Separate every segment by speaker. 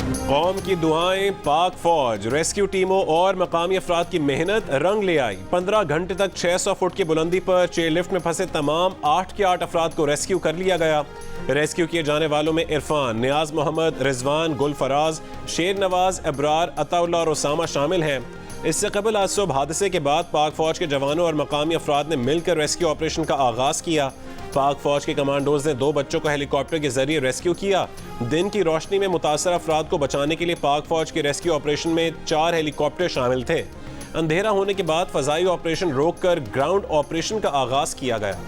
Speaker 1: कौम की दुआएं, पाक फौज, रेस्क्यू टीमों और मकामी अफराद की मेहनत रंग ले आई। 15 घंटे तक 600 फुट की बुलंदी पर चेयर लिफ्ट में फंसे तमाम 8 के 8 अफराद को रेस्क्यू कर लिया गया। रेस्क्यू किए जाने वालों में इरफान, नियाज मोहम्मद, रिजवान, गुलफराज, शेर नवाज, अबरार, अताउल्लाह और उसामा शामिल हैं। इससे कबल आज सुबह हादसे के बाद पाक फौज के जवानों और मकामी अफराद ने मिलकर रेस्क्यू ऑपरेशन का आगाज किया। पाक फौज के कमांडोज ने 2 बच्चों को हेलीकॉप्टर के जरिए रेस्क्यू किया। दिन की रोशनी में मुतासर अफराद को बचाने के लिए पाक फौज के रेस्क्यू ऑपरेशन में 4 हेलीकॉप्टर शामिल थे। अंधेरा होने के बाद फजाई ऑपरेशन रोककर ग्राउंड ऑपरेशन का आगाज किया गया।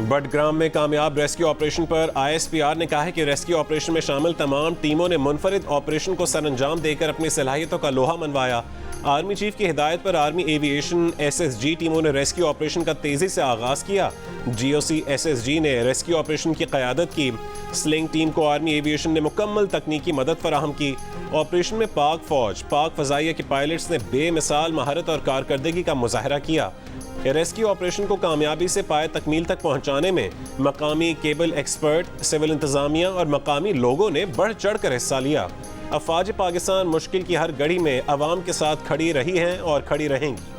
Speaker 1: बडग्राम में कामयाब रेस्क्यू ऑपरेशन पर ISPR ने कहा है कि रेस्क्यू ऑपरेशन में शामिल तमाम टीमों ने मुनफरिद ऑपरेशन को सरअंजाम देकर अपनी सलाहियतों का लोहा मनवाया। आर्मी चीफ की हिदायत पर आर्मी एविएशन SSG टीमों ने रेस्क्यू ऑपरेशन का तेजी से आगाज किया। GOC SSG ने रेस्क्यू ऑपरेशन की क़यादत की। स्लिंग टीम को आर्मी एविएशन ने मुकम्मल तकनीकी मदद फराहम की। ऑपरेशन में पाक फौज, पाक फजाइया के पायलट्स ने बेमिसाल महारत और कारकर्दगी का मुजाहरा किया। रेस्क्यू ऑपरेशन को कामयाबी से पाए तकमील तक पहुंचाने में मकामी केबल एक्सपर्ट, सिविल इंतजामिया और मकामी लोगों ने बढ़ चढ़ कर हिस्सा लिया। अफवाज पाकिस्तान मुश्किल की हर घड़ी में अवाम के साथ खड़ी रही हैं और खड़ी रहेंगी।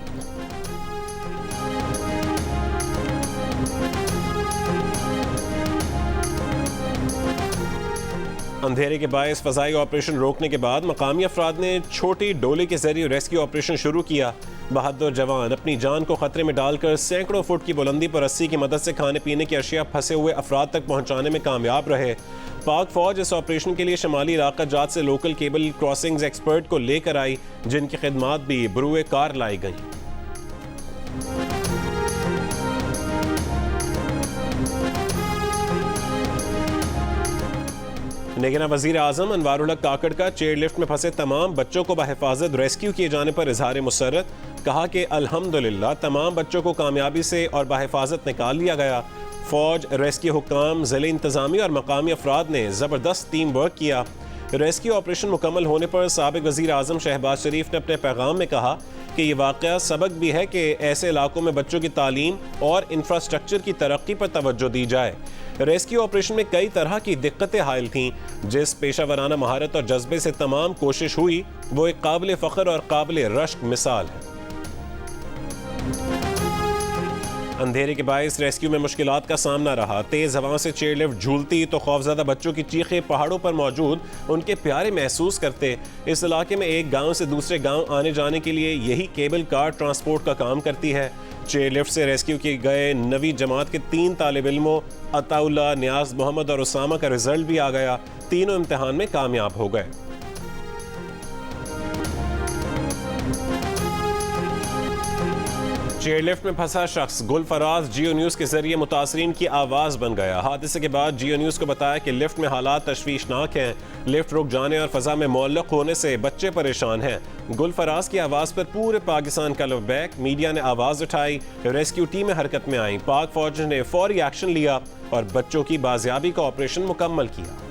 Speaker 1: अंधेरे के बायस फजाई ऑपरेशन रोकने के बाद मकामी अफराद ने छोटी डोली के जरिए रेस्क्यू ऑपरेशन शुरू किया। बहादुर जवान अपनी जान को खतरे में डालकर सैकड़ों फुट की बुलंदी पर रस्सी की मदद से खाने पीने की अशिया फंसे हुए अफराद तक पहुंचाने में कामयाब रहे। पाक फौज इस ऑपरेशन के लिए शमाली इलाका जात से लोकल केबल क्रॉसिंग्स एक्सपर्ट को लेकर आई, जिनकी खिदमात भी बरूए कार लाई गई। लेकिन वज़ीर आज़म अनवारुल हक काकड़ का चेयर लिफ्ट में फंसे तमाम बच्चों को बहिफाजत रेस्क्यू किए जाने पर इजहार मुसर्रत। कहा कि अल्हम्दुलिल्लाह तमाम बच्चों को कामयाबी से और बहिफाजत निकाल लिया गया। फौज, रेस्क्यू हुक्काम, ज़िले इंतज़ामी और मकामी अफराद ने ज़बरदस्त टीम वर्क किया। रेस्क्यू ऑपरेशन मुकम्मल होने पर साबिक वज़ीर आज़म शहबाज शरीफ ने अपने पैगाम में कहा कि ये वाक़या सबक भी है कि ऐसे इलाकों में बच्चों की तालीम और इंफ्रास्ट्रक्चर की तरक्की पर तवज्जो दी जाए। रेस्क्यू ऑपरेशन में कई तरह की दिक्कतें हायल थीं। जिस पेशा वराना महारत और जज्बे से तमाम कोशिश हुई वो एक काबिल फ़ख्र और काबिल रश्क मिसाल है। अंधेरे के बायस रेस्क्यू में मुश्किलात का सामना रहा। तेज हवाओं से चेयर लिफ्ट झूलती तो खौफजदा बच्चों की चीखें पहाड़ों पर मौजूद उनके प्यारे महसूस करते। इस इलाके में एक गांव से दूसरे गांव आने जाने के लिए यही केबल कार ट्रांसपोर्ट का काम करती है। चेयर लिफ्ट से रेस्क्यू किए गए 9वीं जमात के 3 तालिब इल्मों अताउल्लाह, नियाज मोहम्मद और उसामा का रिजल्ट भी आ गया। तीनों इम्तिहान में कामयाब हो गए। चेयर लिफ्ट में फंसा शख्स गुलफराज जियो न्यूज़ के जरिए मुतासरीन की आवाज़ बन गया। हादसे के बाद जियो न्यूज़ को बताया कि लिफ्ट में हालात तशवीशनाक हैं। लिफ्ट रुक जाने और फ़ज़ा में मुअल्लक़ होने से बच्चे परेशान हैं। गुलफराज की आवाज़ पर पूरे पाकिस्तान का लबैक। मीडिया ने आवाज़ उठाई, रेस्क्यू टीमें हरकत में आईं। पाक फौज ने फौरी एक्शन लिया और बच्चों की बाजियाबी का ऑपरेशन मुकम्मल किया।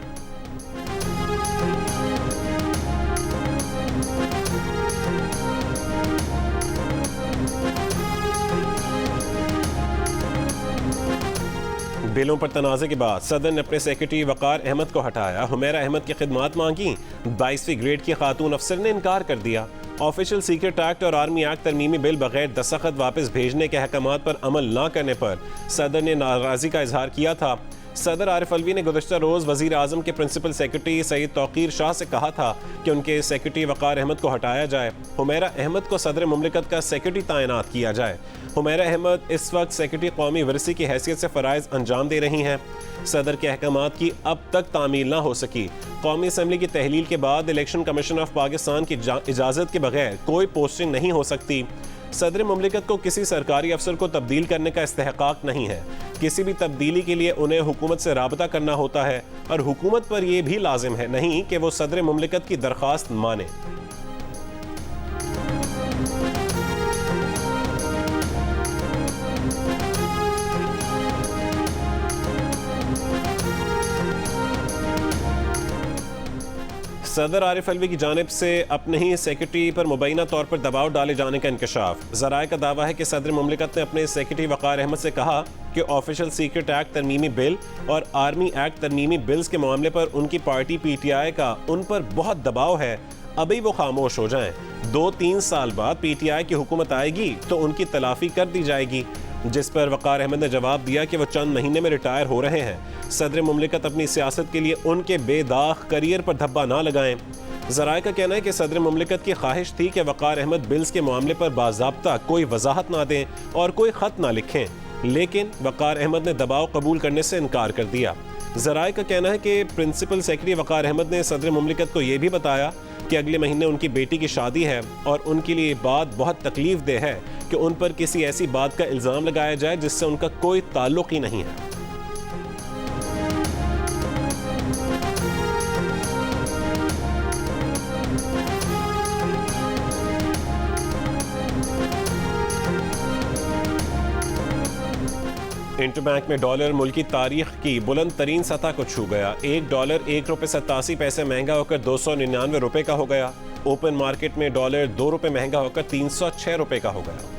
Speaker 1: बिलों पर तनाज़े के बाद सदर ने अपने सेक्रेटरी वकार अहमद को हटाया। हुमैरा अहमद की खिदमात मांगी। 22वीं ग्रेड की खातून अफसर ने इनकार कर दिया। ऑफिशियल सीक्रेट एक्ट और आर्मी एक्ट तरमीमी बिल बगैर दस्तखत वापस भेजने के अहकामात पर अमल न करने पर सदर ने नाराज़गी का इजहार किया था। सदर आरिफ अलवी ने गुज़श्ता रोज़ वज़ीर आज़म के प्रिंसिपल सेक्रेटरी सईद तौकीर शाह से कहा था कि उनके सेक्रेटरी वकार अहमद को हटाया जाए। हुमैरा अहमद को सदर मुमलिकत का सेक्रेटरी तैनात किया जाए। हुमैरा अहमद इस वक्त सेक्रेटरी कौमी वरसी की हैसियत से फ़राइज़ अंजाम दे रही हैं। सदर के अहकामात की अब तक तामील ना हो सकी। कौमी असम्बली की तहलील के बाद इलेक्शन कमीशन ऑफ पाकिस्तान की इजाज़त के बगैर कोई पोस्टिंग नहीं हो सकती। सदर मुमलिकत को किसी सरकारी अफसर को तब्दील करने का इस्तेहकाक नहीं है। किसी भी तब्दीली के लिए उन्हें हुकूमत से राबता करना होता है और हुकूमत पर यह भी लाजिम है नहीं कि वो सदर मुमलिकत की दरख्वास्त माने। सदर आरिफ अलवी की जानिब से अपने ही सेक्रेटरी पर मुबैना तौर पर दबाव डाले जाने का इंकशाफ। ज़राए का दावा है कि सदर मुमलिकत ने अपने सेक्रेटरी वक़ार अहमद से कहा कि ऑफिशियल सीक्रेट एक्ट तरमीमी बिल और आर्मी एक्ट तरमीमी बिल्स के मामले पर उनकी पार्टी PTI का उन पर बहुत दबाव है, अभी वो खामोश हो जाएं। 2-3 साल बाद PTI की हुकूमत आएगी तो उनकी तलाफी कर दी जाएगी। जिस पर वक़ार अहमद ने जवाब दिया कि वो चंद महीने में रिटायर हो रहे हैं। सदर मुमलिकत अपनी सियासत के लिए उनके बेदाग करियर पर धब्बा ना लगाएं। ज़राए का कहना है कि सदर मुमलिकत की ख्वाहिश थी कि वक़ार अहमद बिल्स के मामले पर बाज़ाब्ता कोई वजाहत ना दें और कोई ख़त ना लिखें, लेकिन वक़ार अहमद ने दबाव कबूल करने से इनकार कर दिया। ज़राए का कहना है कि प्रिंसिपल सेक्रेटरी वक़ार अहमद ने सदर मुमलिकत को यह भी बताया कि अगले महीने उनकी बेटी की शादी है और उनके लिए बात बहुत तकलीफ दे है कि उन पर किसी ऐसी बात का इल्ज़ाम लगाया जाए जिससे उनका कोई ताल्लुक ही नहीं है। इंटरबैंक में डॉलर मुल्की तारीख की बुलंद तरीन सतह को छू गया। $1 ₹1.87 महंगा होकर 299 रुपए का हो गया। ओपन मार्केट में डॉलर ₹2 महंगा होकर 306 रुपए का हो गया।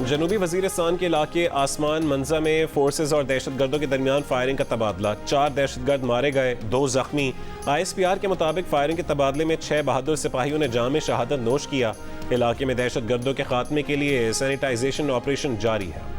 Speaker 1: जनूबी वजीरिस्तान के इलाके आसमान मंजा में फोर्सेज और दहशतगर्दों के दरमियान फायरिंग का तबादला। 4 दहशतगर्द मारे गए, 2 जख्मी। ISPR के मुताबिक फायरिंग के तबादले में 6 बहादुर सिपाहियों ने जाम शहादत नोश किया। इलाके में दहशतगर्दों के खात्मे के लिए सैनिटाइजेशन ऑपरेशन जारी है।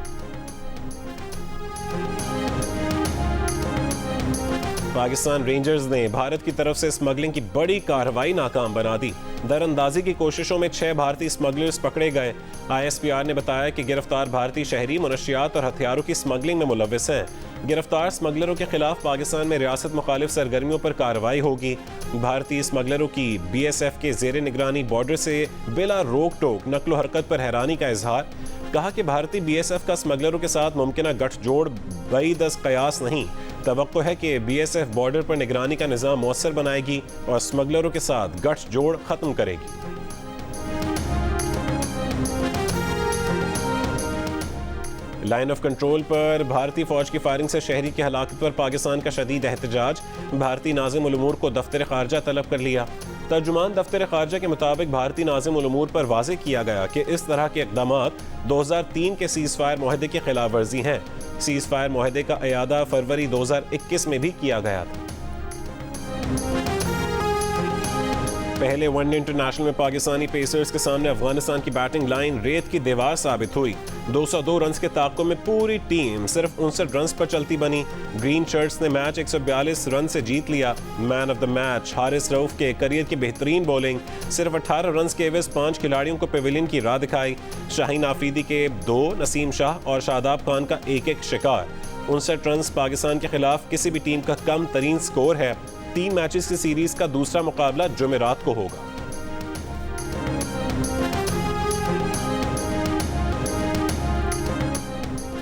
Speaker 1: पाकिस्तान रेंजर्स ने भारत की तरफ से स्मगलिंग की बड़ी कार्रवाई नाकाम बना दी। दरअंदाजी की कोशिशों में 6 भारतीय स्मगलर्स पकड़े गए। ISPR ने बताया कि गिरफ्तार भारतीय शहरी मुनशियात और हथियारों की स्मगलिंग में मुलव्विस हैं। गिरफ्तार स्मगलरों के खिलाफ पाकिस्तान में रियासत मुखालिफ सरगर्मियों पर कार्रवाई होगी। भारतीय स्मगलरों की BSF के जेर निगरानी बॉर्डर से बिला रोक टोक नकलो हरकत पर हैरानी का इजहार। कहा कि भारतीय BSF का स्मगलरों के साथ मुमकिन गठजोड़ बईदस कयास नहीं। तवक्को है कि BSF बॉर्डर पर निगरानी का निज़ाम मौसर बनाएगी और स्मगलरों के साथ गठजोड़ खत्म करेगी। लाइन ऑफ कंट्रोल पर भारतीय फौज की फायरिंग से शहरी की हलाकत पर पाकिस्तान का शदीद एहतजाज। भारतीय नाज़िम उल उमूर को दफ्तर खारजा तलब कर लिया। तर्जुमान दफ्तर खारजा के मुताबिक भारतीय नाज़िम उल उमूर पर वाज़ेह किया गया कि इस तरह के इक़दामात 2003 के सीज़ फायर मुआहदे की खिलाफ वर्जी हैं। सीज़ फायर मुआहदे का अयादा फरवरी 2021 में भी किया गया था। पहले वनडे इंटरनेशनल में पाकिस्तानी पेसर्स के सामने अफगानिस्तान की बैटिंग लाइन रेत की दीवार साबित हुई। 202 रन के ताक़ुब में पूरी टीम सिर्फ 59 रन पर चलती बनी। ग्रीन शर्ट्स ने मैच 142 रन से जीत लिया। Man of the match Haris Rauf के करियर की बेहतरीन बॉलिंग। सिर्फ 18 रन के एवज 5 खिलाड़ियों को पेविलियन की राह दिखाई। शाहीन आफरीदी के 2, नसीम शाह और शादाब खान का 1-1 शिकार। 59 रन पाकिस्तान के खिलाफ किसी भी टीम का कम तरीन स्कोर है। 3 मैचेस की सीरीज का दूसरा मुकाबला जुमेरात को होगा।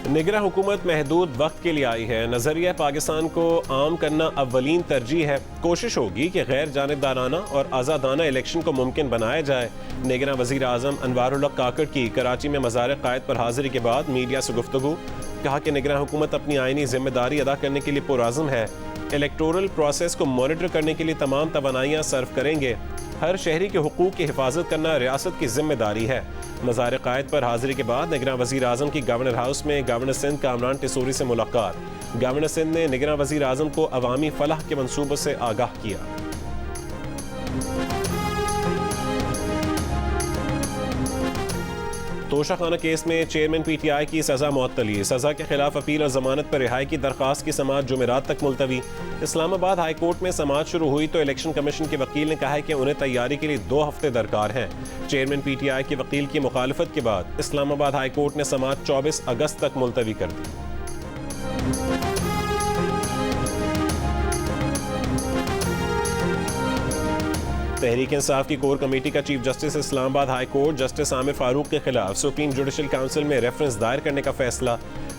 Speaker 1: निगरां हुकूमत महदूद वक्त के लिए आई है। नजरिया पाकिस्तान को आम करना अव्वलीन तरजीह है। कोशिश होगी कि गैर जानिबदाराना और आज़ादाना इलेक्शन को मुमकिन बनाया जाए। निगरां वज़ीर आज़म अनवारुल हक काकड़ की कराची में मज़ार क़ायद पर हाजिरी के बाद मीडिया से गुफ्तगू। कहा कि निगरां हुकूमत अपनी आईनी जिम्मेदारी अदा करने के लिए पुरआज़म है। इलेक्टोरल प्रोसेस को मॉनिटर करने के लिए तमाम तवानाइयाँ सर्व करेंगे। हर शहरी के हुकूक की हिफाजत करना रियासत की जिम्मेदारी है। मज़ार क़ायद पर हाजिरी के बाद निगरां वज़ीर आज़म की गवर्नर हाउस में गवर्नर सिंध कामरान टिसूरी से मुलाकात। गवर्नर सिंध ने निगरां वज़ीर आज़म को अवामी फलाह के मंसूबों से आगाह किया। तोशाखाना केस में चेयरमैन PTI की सज़ा मुअत्तली। सज़ा के खिलाफ अपील और जमानत पर रिहाई की दरख्वास्त की समाअत जुमेरात तक मुलतवी। इस्लामाबाद हाई कोर्ट में समाअत शुरू हुई तो इलेक्शन कमीशन के वकील ने कहा है कि उन्हें तैयारी के लिए 2 हफ्ते दरकार हैं। चेयरमैन PTI के वकील की मुखालफत के बाद इस्लामाबाद हाई कोर्ट ने समाअत 24 अगस्त तक मुलतवी कर दी। तहरीक इंसाफ की कोर कमेटी का chief justice Islamabad high court justice Aamir Farooq के खिलाफ सुप्रीम जुडिशल काउंसिल में रेफरेंस दायर करने का फैसला।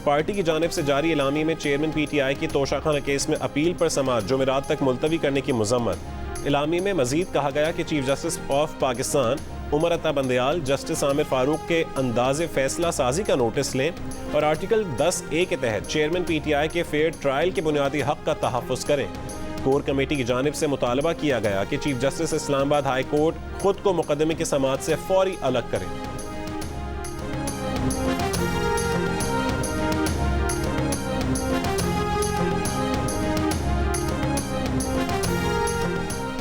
Speaker 1: पार्टी की जानिब से जारी इलामी में चेयरमैन PTI की तोशाखाना केस में अपील पर समाअत जुमेरात तक मुलतवी करने की मजम्मत। इलामी में मजीद कहा गया कि chief justice of Pakistan Umar Ata Bandial justice Aamir Farooq के अंदाज़े फैसला साजी का नोटिस लें और आर्टिकल 10A के तहत चेयरमैन PTI के फेयर ट्रायल के बुनियादी हक का तहफ़्फ़ुज़ करें। कोर कमेटी की जानिब से मुतालबा किया गया कि chief justice Islamabad high court खुद को मुकदमे की समाअत से फौरी अलग करें।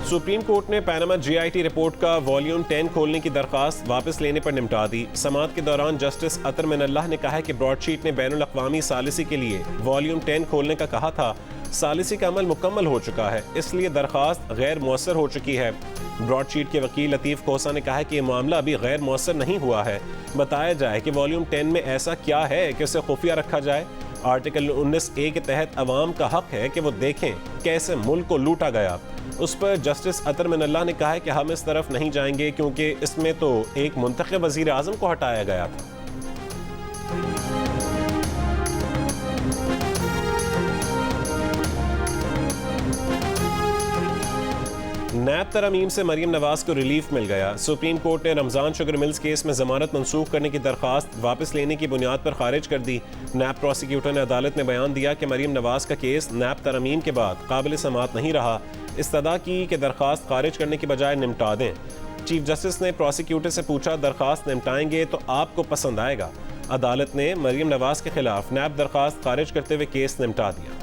Speaker 1: सुप्रीम कोर्ट ने पैनामा GIT रिपोर्ट का वॉल्यूम 10 खोलने की दरखास्त वापस लेने पर निपटा दी। समाअत के दौरान जस्टिस अतर मिनल्लाह ने कहा कि ब्रॉडशीट ने बैनुल अक़वामी सालिसी के लिए वॉल्यूम 10 खोलने का कहा था। सालिसी का अमल मुकम्मल हो चुका है, इसलिए दरखास्त गैर मौसर हो चुकी है। ब्रॉडशीट के वकील लतीफ़ खोसा ने कहा कि यह मामला अभी गैर मौसर नहीं हुआ है। बताया जाए कि वॉल्यूम 10 में ऐसा क्या है कि उसे खुफिया रखा जाए। आर्टिकल 19A के तहत अवाम का हक है कि वो देखें कैसे मुल्क को लूटा गया। उस पर जस्टिस अतर मिनल्लाह ने कहा है कि हम इस तरफ नहीं जाएंगे क्योंकि इसमें तो एक मुंतखब वज़ीर आज़म को हटाया गया था। नैब तरमीम से मरियम नवाज को रिलीफ मिल गया। सुप्रीम कोर्ट ने रमजान शुगर मिल्स केस में जमानत मंसूख करने की दरखास्त वापस लेने की बुनियाद पर खारिज कर दी। नैब प्रोसिक्यूटर ने अदालत में बयान दिया कि मरियम नवाज का केस नैब तरमीम के बाद काबिल समाअत नहीं रहा। इस्तदा की कि दरखास्त खारिज करने की बजाय निपटा दें। चीफ जस्टिस ने प्रोसिक्यूटर से पूछा, दरखास्त निपटाएंगे तो आपको पसंद आएगा। अदालत ने मरियम नवाज के खिलाफ नैब दरखास्त खारिज करते हुए केस निपटा दिया।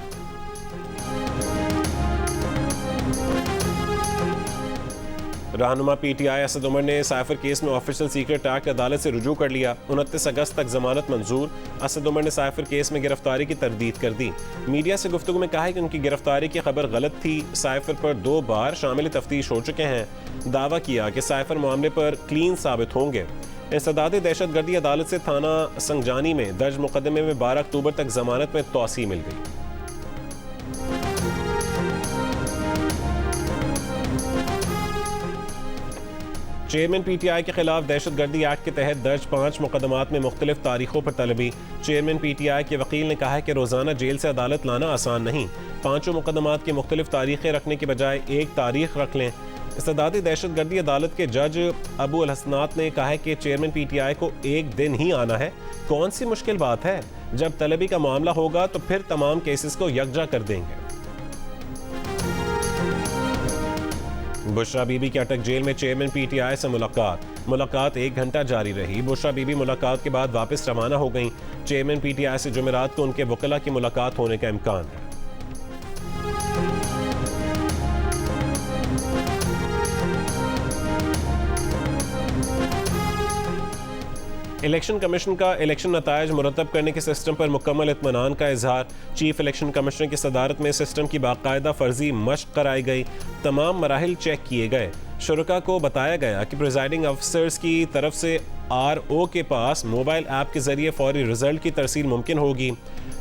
Speaker 1: रहनुमा PTI असद उमर ने साइफर केस में ऑफिशियल सीक्रेट एक्ट अदालत से रुजू कर लिया। 29 अगस्त तक जमानत मंजूर। असद उमर ने साइफर केस में गिरफ्तारी की तरदीद कर दी। मीडिया से गुफ्तगू में कहा है कि उनकी गिरफ्तारी की खबर गलत थी। साइफर पर 2 बार शामिल तफ्तीश हो चुके हैं। दावा किया कि साइफर मामले पर क्लीन साबित होंगे। इंसदाद दहशतगर्दी अदालत से थाना संगजानी में दर्ज मुकदमे में 12 अक्टूबर तक जमानत में तौसी मिल गई। चेयरमैन PTI के खिलाफ दहशतगर्दी एक्ट के तहत दर्ज 5 मुकदमात में मुख्तलिफ तारीखों पर तलबी। चेयरमैन PTI के वकील ने कहा है कि रोज़ाना जेल से अदालत लाना आसान नहीं। 5 मुकदमात की मुख्तलिफ तारीखें रखने के बजाय एक तारीख रख लें। इस्तदादी दहशतगर्दी अदालत के जज अबू अल हसनात ने कहा है कि चेयरमैन PTI को एक दिन ही आना है। कौन सी मुश्किल बात है? जब तलबी का मामला होगा तो फिर तमाम केसेस को यकजा कर देंगे। बुशरा बीबी की अटक जेल में चेयरमैन PTI से मुलाकात 1 घंटा जारी रही। बुशरा बीबी मुलाकात के बाद वापस रवाना हो गईं। चेयरमैन PTI से जुमेरात को उनके वकला की मुलाकात होने का इम्कान है। इलेक्शन कमीशन का इलेक्शन नतायज मुरतब करने के सिस्टम पर मुकम्मल इत्मीनान का इजहार। चीफ इलेक्शन कमिश्नर की सदारत में सिस्टम की बाकायदा फर्जी मश्क कराई गई। तमाम मराहिल चेक किए गए। शुरका को बताया गया कि प्रिजाइडिंग अफसर्स की तरफ से RO के पास मोबाइल ऐप के जरिए फौरी रिजल्ट की तरसील मुमकिन होगी।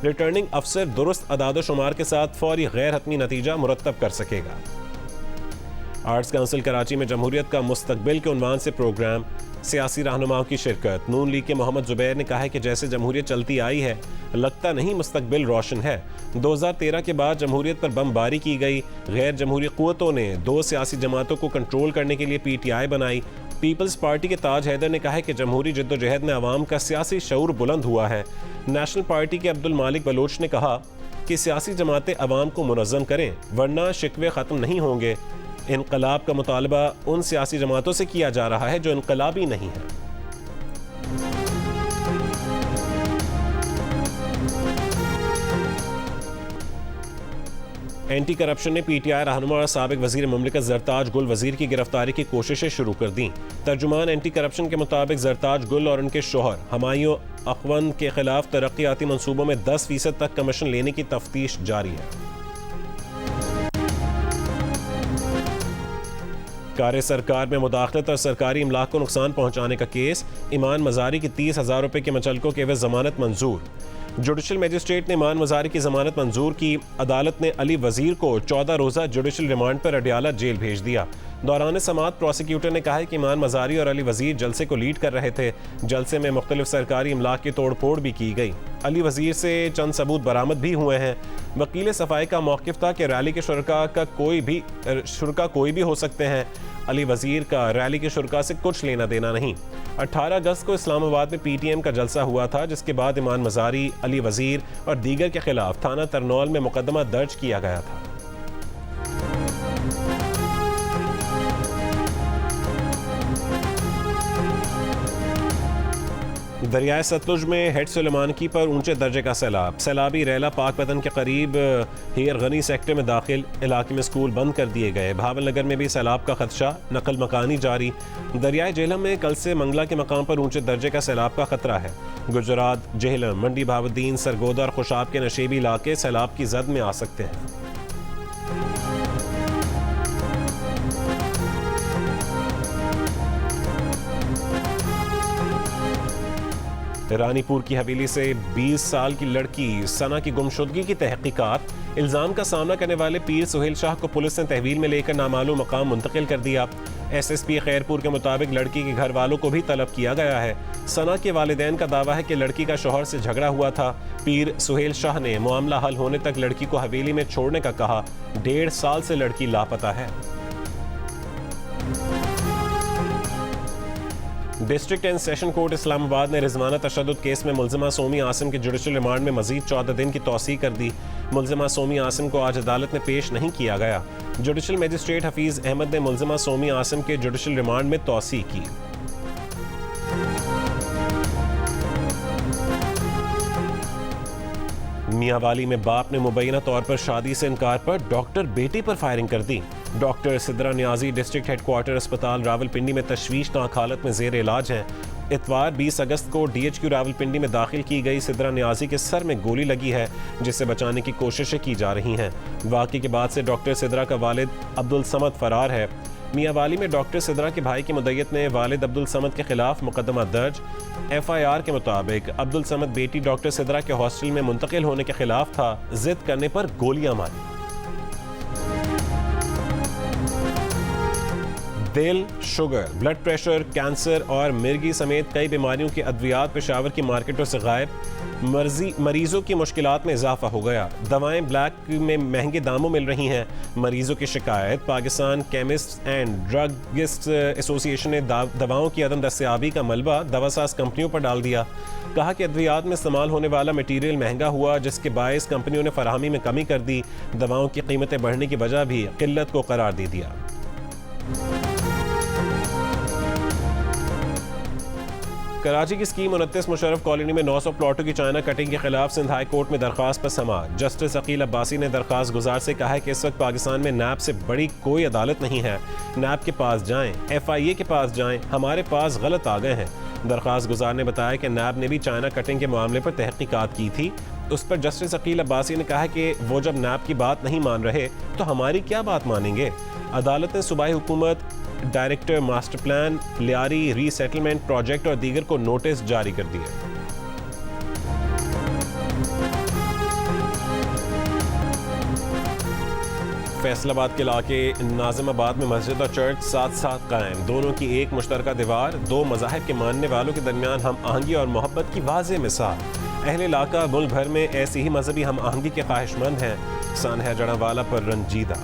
Speaker 1: रिटर्निंग अफसर दुरुस्त अदाद शुमार के साथ फौरी गैर हतमी नतीजा मुरतब कर सकेगा। आर्ट्स काउंसिल कराची में जमहूरियत का मुस्तकबिल के उन्वान से प्रोग्राम। सियासी रहनुमाओं की शिरकत। नून लीग के मोहम्मद जुबैर ने कहा है कि जैसे जमहूरियत चलती आई है, लगता नहीं मुस्तकबिल रोशन है। 2013 के बाद जमहूरियत पर बमबारी की गई। गैर जमहूरी क़ुव्वतों ने 2 सियासी जमातों को कंट्रोल करने के लिए PTI बनाई। पीपल्स पार्टी के ताज हैदर ने कहा है कि जमहूरी जद्दोजहद में अवाम का सियासी शऊर बुलंद हुआ है। नेशनल पार्टी के अब्दुल मालिक बलोच ने कहा कि सियासी जमातें अवाम को मुनज़्ज़म करें, वरना शिकवे ख़त्म नहीं होंगे। इनकलाब का मुतालबा उन सियासी जमातों से किया जा रहा है जो इनकलाबी नहीं है। एंटी करप्शन ने PTI रहनुमा और साबिक वजीर मुमलिकत जरताज गुल वजीर की गिरफ्तारी की कोशिशें शुरू कर दी। तर्जुमान एंटी करप्शन के मुताबिक जरताज गुल और उनके शोहर हमायूं अखवंद के खिलाफ तरक्याती मंसूबों में 10% तक कमीशन लेने की तफ्तीश जारी है। कार्य सरकार में मुदाखलत और सरकारी इमलाक को नुकसान पहुंचाने का केस। ईमान मजारी की 30,000 रुपये के मुचलकों के एवज जमानत मंजूर। जुडिशल मजिस्ट्रेट ने ईमान मजारी की जमानत मंजूर की। अदालत ने अली वजीर को 14 रोज़ा जुडिशल रिमांड पर अडियाला जेल भेज दिया। दौरान समाअत प्रोसिक्यूटर ने कहा है कि ईमान मजारी और अली वजीर जलसे को लीड कर रहे थे। जलसे में मुख्तलिफ सरकारी इमलाक की तोड़ फोड़ भी की गई। अली वजीर से चंद सबूत बरामद भी हुए हैं। वकील सफाई का मौक़िफ़ था कि रैली के शुरका कोई भी हो सकते हैं। अली वजीर का रैली के शुरका से कुछ लेना देना नहीं। 18 अगस्त को इस्लामाबाद में PTM का जलसा हुआ था, जिसके बाद ईमान मजारी, अली वजीर और दीगर के खिलाफ थाना तरनौल में मुकदमा दर्ज किया गया था। दरियाए सतलुज में हेड सुलेमानकी पर ऊंचे दर्जे का सैलाबी रेला पाकपतन के करीब हीर गनी सेक्टर में दाखिल इलाके में स्कूल बंद कर दिए गए। भावल नगर में भी सैलाब का खदशा, नकल मकानी जारी। दरियाए जेहलम में कल से मंगला के मकाम पर ऊंचे दर्जे का सैलाब का खतरा है। गुजरात, जेहलम, मंडी भावुद्दीन, सरगोदा और खुशाब के नशेबी इलाके सैलाब की जद में आ सकते हैं। रानीपुर की हवेली से 20 साल की लड़की सना की गुमशुदगी की तहकीकात। इल्जाम का सामना करने वाले पीर सुहेल शाह को पुलिस ने तहवील में लेकर नामालूम मकाम मुंतकिल कर दिया। SSP खैरपुर के मुताबिक लड़की के घर वालों को भी तलब किया गया है। सना के वालिदैन का दावा है कि लड़की का शौहर से झगड़ा हुआ था। पीर सुहेल शाह ने मामला हल होने तक लड़की को हवेली में छोड़ने का कहा। 1.5 साल से लड़की लापता है। District and session court Islamabad ने रिजवाना तशद्दुद केस में मुल्जिमा सोमी आसिम के जुडिशल रिमांड में मजीद 14 दिन की तौसीह कर दी। मुल्जिमा सोमी आसिम को आज अदालत में पेश नहीं किया गया। जुडिशल मजिस्ट्रेट हफीज अहमद ने मुल्जिमा सोमी आसिम के जुडिशल रिमांड में तौसीह की। मियांवाली में बाप ने मुबैना तौर पर शादी से इनकार पर डॉक्टर बेटी पर फायरिंग कर दी। Doctor Sidra Niazi district headquarter अस्पताल रावलपिंडी में तशवीशनाक हालत में जेर इलाज हैं। इतवार 20 अगस्त को DHQ रावलपिंडी में दाखिल की गई सिद्रा नियाजी के सर में गोली लगी है, जिससे बचाने की कोशिशें की जा रही हैं। वाक़े के बाद से डॉक्टर सिद्रा का वालिद अब्दुल समद फरार है। मियांवाली में डॉक्टर सिद्रा के भाई की मुद्दयत ने वालिद अब्दुल समद के खिलाफ मुकदमा दर्ज। FIR के मुताबिक अब्दुल समद बेटी डॉक्टर सिद्रा के हॉस्टल में मुंतकिल होने के खिलाफ था। जिद करने पर गोलियां मारी। दिल, शुगर, ब्लड प्रेशर, कैंसर और मिर्गी समेत कई बीमारियों की अद्वियात पेशावर की मार्केटों से गायब। मरीजों की मुश्किलात में इजाफा हो गया। दवाएं ब्लैक में महंगे दामों मिल रही हैं। मरीजों की शिकायत। Pakistan chemist and druggist association ने दवाओं की अदम दस्तयाबी का मलबा दवासाज कंपनियों पर डाल दिया। कहा कि अद्वियात में इस्तेमाल होने वाला मटीरियल महंगा हुआ, जिसके बायस कंपनियों ने फराहमी में कमी कर दी। दवाओं की कीमतें बढ़ने की वजह भी किल्लत को करार दे दिया। कराची की स्कीम 29 मुशर्रफ कॉलोनी में 900 प्लॉटों की चाइना कटिंग के खिलाफ सिंध हाई कोर्ट में दरखास्त पर समाअत। जस्टिस अकील अब्बासी ने दरखास्त गुजार से कहा है कि इस वक्त पाकिस्तान में नैब से बड़ी कोई अदालत नहीं है। नैब के पास जाएं, FIA के पास जाएं, हमारे पास गलत आ गए हैं। दरखास्त गुजार ने बताया कि नैब ने भी चाइना कटिंग के मामले पर तहकीकात की थी। उस पर जस्टिस अकील अब्बासी ने कहा कि वो जब नैब की बात नहीं मान रहे तो हमारी क्या बात मानेंगे। अदालत ने सूबाई हुकूमत, director master plan, Lyari resettlement project और दीगर को नोटिस जारी कर दिए। फैसलाबाद के इलाके नाजिमाबाद में मस्जिद और चर्च साथ साथ कायम। दोनों की एक मुश्तरका दीवार। दो मज़ाहिब के मानने वालों के दरमियान हम आहंगी और मोहब्बत की वाज़ेह मिसाल। अहले इलाका मुल्क भर में ऐसी ही मजहबी हम आहंगी के ख्वाहिशमंद हैं। सानहा जड़ावाला पर रंजीदा।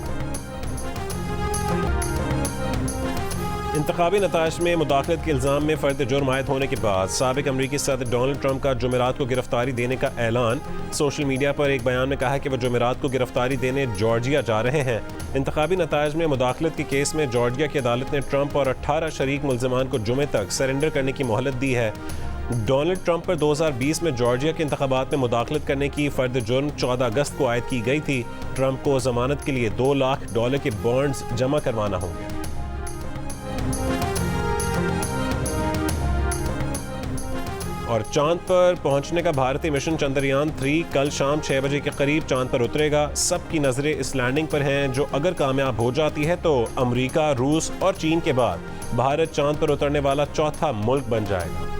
Speaker 1: इंतखाबी नताइज में मुदाखलत के इल्ज़ाम में फ़र्द जुर्म आयद होने के बाद साबिक अमरीकी सदर डोनाल्ड ट्रंप का जुमेरात को गिरफ्तारी देने का ऐलान। सोशल मीडिया पर एक बयान में कहा कि वह जुमेरात को गिरफ्तारी देने जॉर्जिया जा रहे हैं। इंतखाबी नताइज में मुदाखलत के केस में जॉर्जिया की अदालत ने ट्रंप और 18 शरीक मुल्ज़िमान को जुमे तक सरेंडर करने की मोहलत दी है। डोनाल्ड ट्रंप पर 2020 में जॉर्जिया के इंतखाबात में मुदाखलत करने की फ़र्द जुर्म 14 अगस्त को आयद की गई थी। ट्रंप को ज़मानत के लिए $2 लाख के बॉन्ड्स जमा करवाना होंगे। और चांद पर पहुंचने का भारतीय मिशन चंद्रयान 3 कल शाम 6 बजे के करीब चांद पर उतरेगा। सबकी नजरें इस लैंडिंग पर हैं, जो अगर कामयाब हो जाती है तो अमेरिका, रूस और चीन के बाद भारत चांद पर उतरने वाला चौथा मुल्क बन जाएगा।